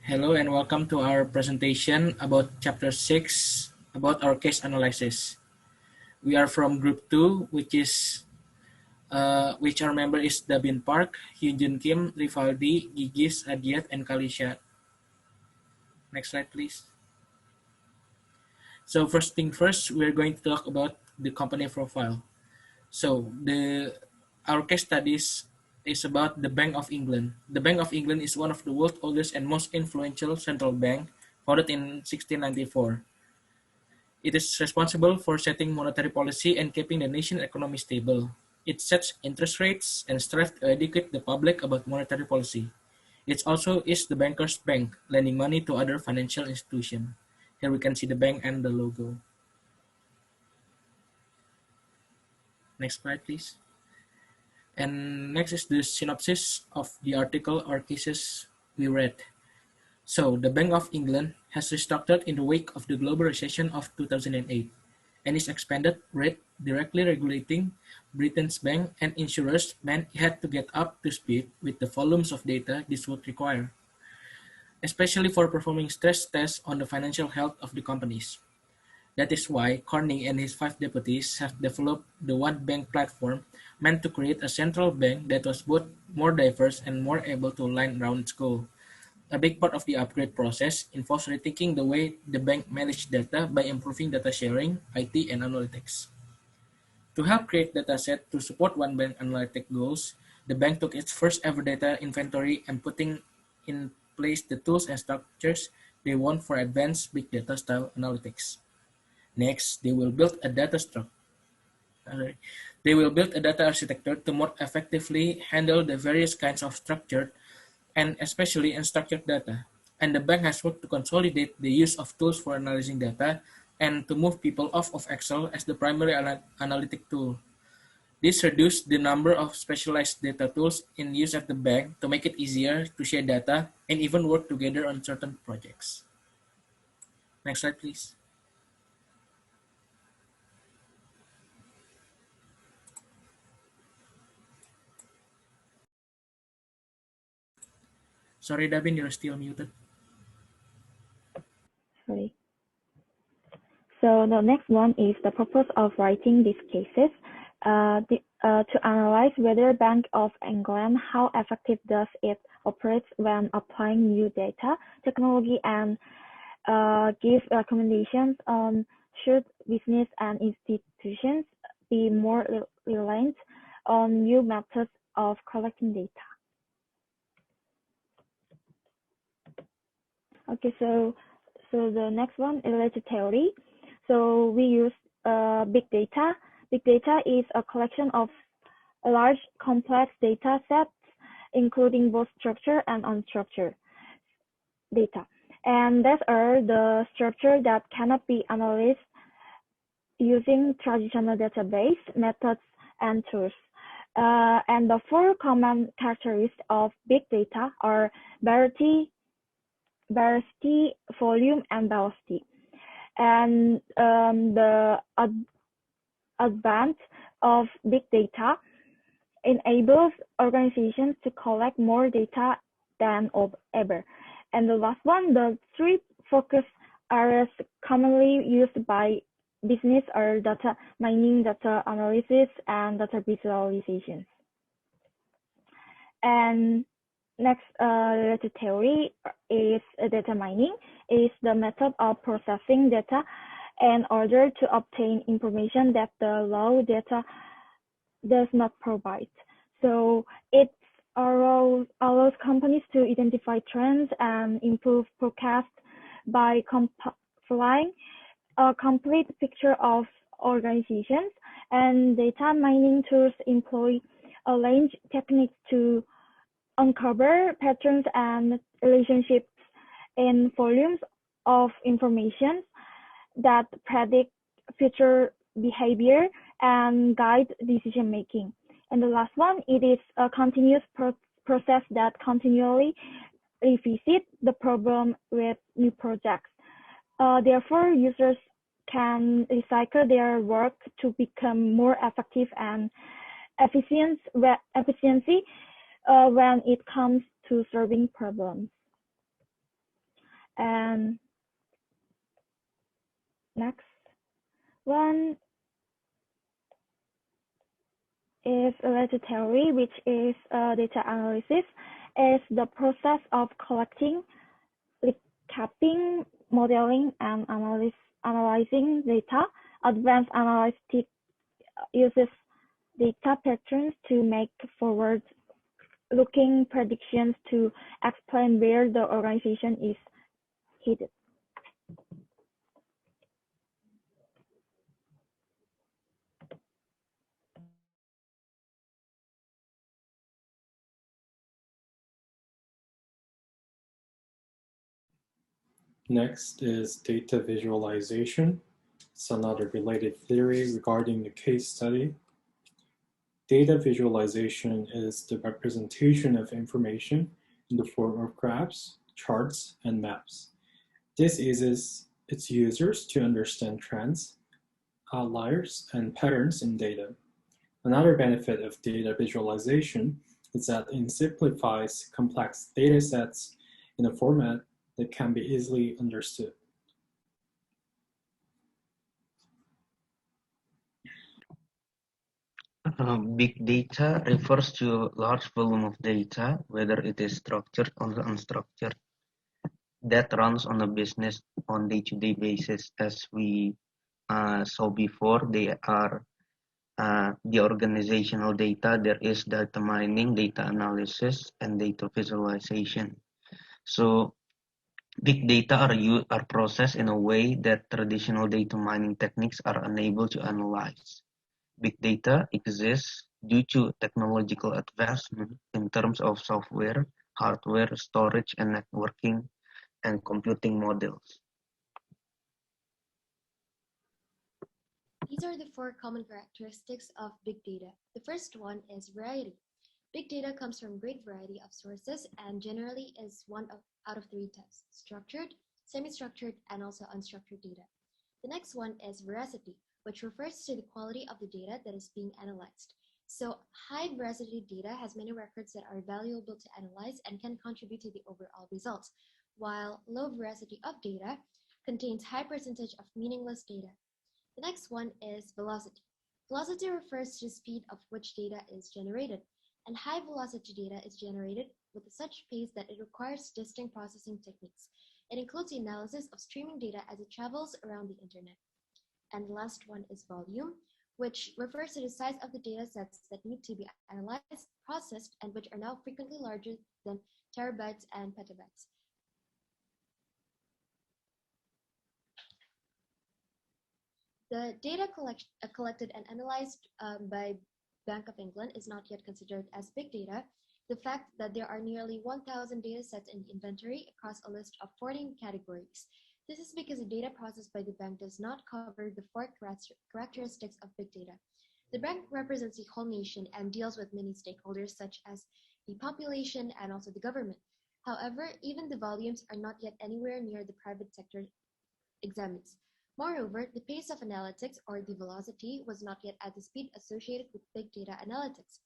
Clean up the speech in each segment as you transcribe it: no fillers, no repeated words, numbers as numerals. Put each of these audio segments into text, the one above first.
Hello and welcome to our presentation about Chapter 6 about our case analysis. We are from Group 2, which our member is Dabin Park, Hyunjun Kim, Rivaldi, Gigis, Adiat, and Kalisha. Next slide, please. So first thing first, we're going to talk about the company profile. So our case studies is about the Bank of England. The Bank of England is one of the world's oldest and most influential central bank, founded in 1694. It is responsible for setting monetary policy and keeping the nation's economy stable. It sets interest rates and strives to educate the public about monetary policy. It also is the banker's bank, lending money to other financial institutions. Here we can see the bank and the logo. Next slide, please. And next is the synopsis of the article or cases we read. So, the Bank of England has restructured in the wake of the global recession of 2008 and its expanded rate directly regulating Britain's bank and insurers meant it had to get up to speed with the volumes of data this would require, especially for performing stress tests on the financial health of the companies. That is why Corning and his 5 deputies have developed the One Bank platform meant to create a central bank that was both more diverse and more able to align around its goal. A big part of the upgrade process involves rethinking the way the bank manages data by improving data sharing, IT, and analytics. To help create dataset to support One Bank analytic goals, the bank took its first ever data inventory and putting in place the tools and structures they want for advanced big data style analytics. Next, they will build a data architecture to more effectively handle the various kinds of structured and especially unstructured data. And the bank has worked to consolidate the use of tools for analyzing data and to move people off of Excel as the primary analytic tool. This reduced the number of specialized data tools in use at the bank to make it easier to share data and even work together on certain projects. Next slide, please. Sorry, Dabin, you're still muted. Sorry. So the next one is the purpose of writing these cases. To analyze whether Bank of England, how effective does it operate when applying new data technology and give recommendations on should business and institutions be more reliant on new methods of collecting data. Okay, so the next one is related theory. So we use big data. Big data is a collection of large complex data sets, including both structured and unstructured data. And these are the structure that cannot be analyzed using traditional database methods and tools. And the 4 common characteristics of big data are veracity, volume, and velocity. And the advance of big data enables organizations to collect more data than ever. And the last one, the 3 focus areas commonly used by business are data mining, data analysis, and data visualization. And next related theory is data mining, is the method of processing data in order to obtain information that the raw data does not provide. So it allows companies to identify trends and improve forecasts by compiling a complete picture of organizations, and data mining tools employ a range of techniques to uncover patterns and relationships in volumes of information that predict future behavior and guide decision making. And the last one, it is a continuous process that continually revisit the problem with new projects. Therefore, users can recycle their work to become more effective and efficiency when it comes to solving problems. And next one is data theory, which is data analysis, is the process of collecting, recapping, modeling, and analyzing data. Advanced analytics uses data patterns to make forward-looking predictions to explain where the organization is headed. Next is data visualization. It's another related theory regarding the case study. Data visualization is the representation of information in the form of graphs, charts, and maps. This eases its users to understand trends, outliers, and patterns in data. Another benefit of data visualization is that it simplifies complex data sets in a format that can be easily understood. Big data refers to a large volume of data, whether it is structured or unstructured, that runs on a business on day-to-day basis. As we saw before, they are the organizational data. There is data mining, data analysis, and data visualization. So big data are processed in a way that traditional data mining techniques are unable to analyze. Big data exists due to technological advancement in terms of software, hardware, storage, and networking, and computing models. These are the 4 common characteristics of big data. The first one is variety. Big data comes from a great variety of sources and generally is out of 3 types: structured, semi-structured, and also unstructured data. The next one is veracity, which refers to the quality of the data that is being analyzed. So high veracity data has many records that are valuable to analyze and can contribute to the overall results, while low veracity of data contains high percentage of meaningless data. The next one is velocity. Velocity refers to the speed of which data is generated, and high velocity data is generated with such pace that it requires distinct processing techniques. It includes the analysis of streaming data as it travels around the internet. And the last one is volume, which refers to the size of the data sets that need to be analyzed, processed, and which are now frequently larger than terabytes and petabytes. The data collected and analyzed by Bank of England is not yet considered as big data. The fact that there are nearly 1,000 data sets in the inventory across a list of 14 categories. This is because the data processed by the bank does not cover the 4 characteristics of big data. The bank represents the whole nation and deals with many stakeholders such as the population and also the government. However, even the volumes are not yet anywhere near the private sector examines. Moreover, the pace of analytics, or the velocity, was not yet at the speed associated with big data analytics.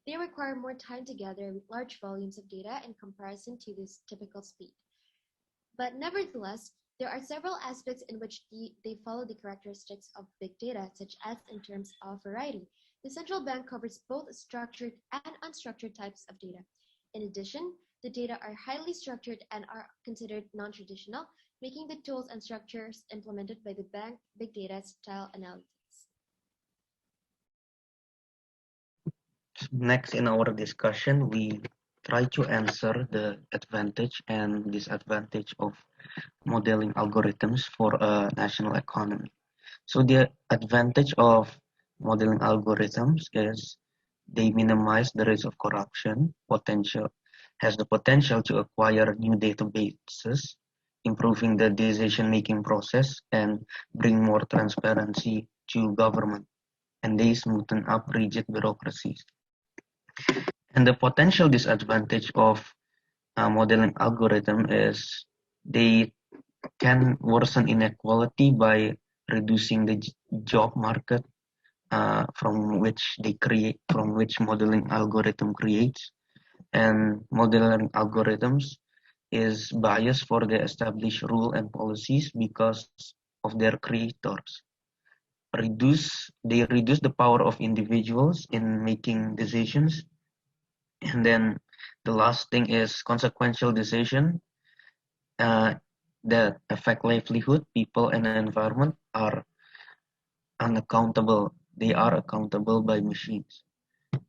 They require more time to gather large volumes of data in comparison to this typical speed. But nevertheless, there are several aspects in which they follow the characteristics of big data, such as in terms of variety. The central bank covers both structured and unstructured types of data. In addition, the data are highly structured and are considered non-traditional, making the tools and structures implemented by the bank big data style analytics. Next in our discussion, we try to answer the advantage and disadvantage of modeling algorithms for a national economy. So the advantage of modeling algorithms is they minimize the risk of corruption, has the potential to acquire new databases, improving the decision-making process, and bring more transparency to government, and they smoothen up rigid bureaucracies. And the potential disadvantage of modeling algorithm is they can worsen inequality by reducing the job market from which modeling algorithm creates. And modeling algorithms is biased for the established rule and policies because of their creators. They reduce the power of individuals in making decisions. And then the last thing is consequential decision uh, that affect livelihood, people, and environment are unaccountable. They are accountable by machines.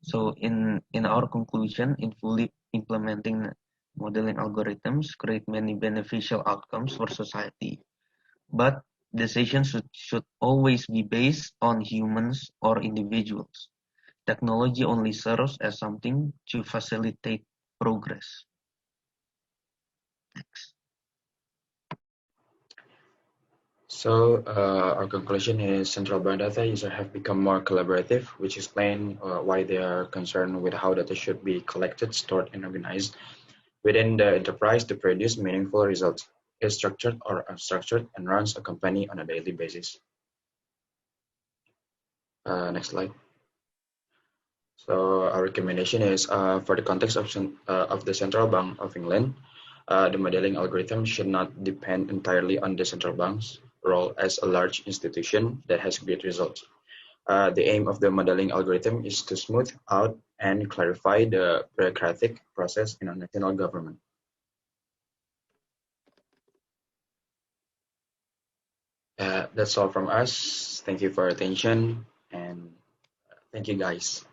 So in our conclusion, in fully implementing modeling algorithms create many beneficial outcomes for society, but decisions should always be based on humans or individuals. Technology only serves as something to facilitate progress. Next. So our conclusion is central bank data users have become more collaborative, which explains why they are concerned with how data should be collected, stored, and organized within the enterprise to produce meaningful results. Is structured or unstructured and runs a company on a daily basis. Next slide. So our recommendation is for the context of the Central Bank of England, the modeling algorithm should not depend entirely on the central bank's role as a large institution that has great results. The aim of the modeling algorithm is to smooth out and clarify the bureaucratic process in a national government. That's all from us. Thank you for your attention and thank you guys.